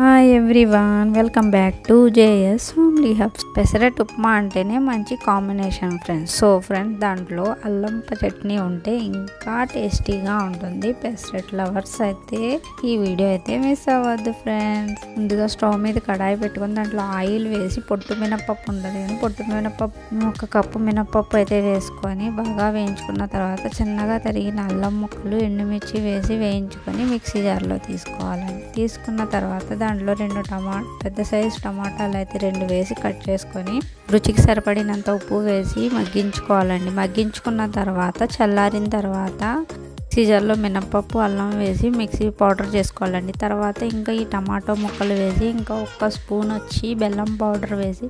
Hi everyone, welcome back to JS homely hubs. Pesarattu upma అంటేనే మంచి combination friends. Friends, దాంట్లో అల్లం చట్నీ ఉంటే ఇంకా టేస్టీగా ఉంటుంది. పెసరట్ లవర్స్ అయితే ఈ వీడియో అయితే మిస్ అవ్వద్దు ఫ్రెండ్స్. ముందుగా స్టవ్ మీద కడాయి పెట్టుకొని దాంట్లో ఆయిల్ వేసి పొట్టు మినపప్పు ఉంటుంది కానీ పొట్టు మినపప్పు 1 కప్పు మినపప్పు అయితే వేసుకొని బాగా వేయించుకున్న తర్వాత చిన్నగా తరిగిన అల్లం ముక్కలు, ఎండుమిర్చి వేసి వేయించుకొని మిక్సీ జార్లో తీసుకోవాలండి. తీసుకున్న తర్వాత దాంట్లో 2 పెద్ద సైజు టమాటాలు అయితే 2 వేసి కట్ చేసుకొని రుచికి సరిపడినంత ఉప్పు వేసి మగ్గించుకోవాలండి. మగ్గించుకున్న తర్వాత చల్లారిన తర్వాత సీజర్లో మినపప్పు, అల్లం వేసి మిక్సీ పౌడర్ చేసుకోవాలండి. తర్వాత ఇంకా ఈ టమాటో ముక్కలు వేసి ఇంకా 1 స్పూన్ వచ్చి బెల్లం పౌడర్ వేసి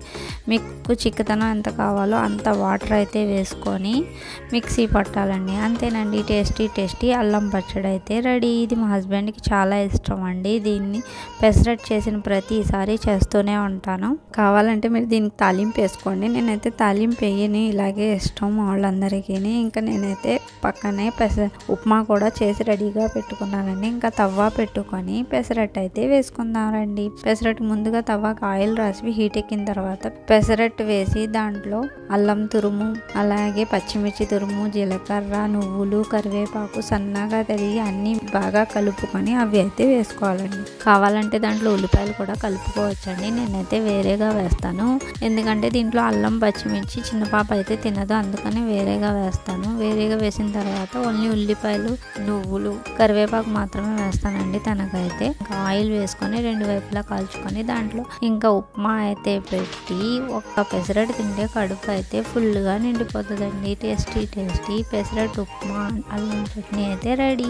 మీకు చిక్కదనం ఎంత కావాలో అంత వాటర్ అయితే వేసుకొని మిక్సీ పట్టాలండి. అంతేనండి, టేస్టీ అల్లం పచ్చడి అయితే రెడీ. ఇది మా హస్బెండ్కి చాలా ఇష్టం అండి. దీన్ని పెసరట్ చేసిన ప్రతిసారి చేస్తూనే ఉంటాను. కావాలంటే మీరు దీనికి తాలింపు వేసుకోండి. నేనైతే తాలింపు వేయని, ఇలాగే ఇష్టం మా వాళ్ళందరికీ. ఇంకా నేనైతే పక్కనే ఉప్మా కూడా చేసి రెడీగా పెట్టుకున్నానండి. ఇంకా తవ్వ పెట్టుకొని పెసరట్ అయితే వేసుకుందామండి. పెసరట్ ముందుగా తవ్వకు ఆయిల్ రాసి హీట్ ఎక్కిన తర్వాత పెసరట్ వేసి దాంట్లో అల్లం తురుము, అలాగే పచ్చిమిర్చి తురుము, జీలకర్ర, నువ్వులు, కరివేపాకు సన్నగా తరిగి అన్ని బాగా కలుపుకొని అవి అయితే వేసుకోవాలండి. కావాలంటే దాంట్లో ఉల్లిపాయలు కూడా కలుపుకోవచ్చండి. నేనైతే వేరేగా వేస్తాను, ఎందుకంటే దీంట్లో అల్లం, పచ్చిమిర్చి చిన్న పాప అయితే తినదు, అందుకని వేరేగా వేస్తాను. వేరేగా వేసిన తర్వాత ఓన్లీ ఉల్లిపాయలు, నువ్వులు, కరివేపాకు మాత్రమే వేస్తానండి తనకైతే. ఇంకా ఆయిల్ వేసుకొని 2 వైపులా కాల్చుకొని దాంట్లో ఇంకా ఉప్మా అయితే పెట్టి ఒక్క పెసరట్ తింటే కడుపు అయితే ఫుల్గా నిండిపోతుందండి. టేస్టీ పెసరట్ ఉప్మా అల్లం చట్నీ అయితే రెడీ.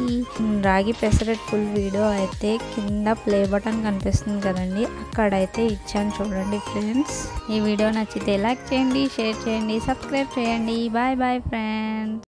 రాగి పెసరట్ ఫుల్ వీడియో అయితే కింద ప్లే బటన్ కనిపిస్తుంది కదండి, అక్కడైతే ఇచ్చాను చూడండి ఫ్రెండ్స్. ఈ వీడియో నచ్చితే లైక్ చేయండి, షేర్ చేయండి, సబ్స్క్రైబ్ చేయండి. Bye friends.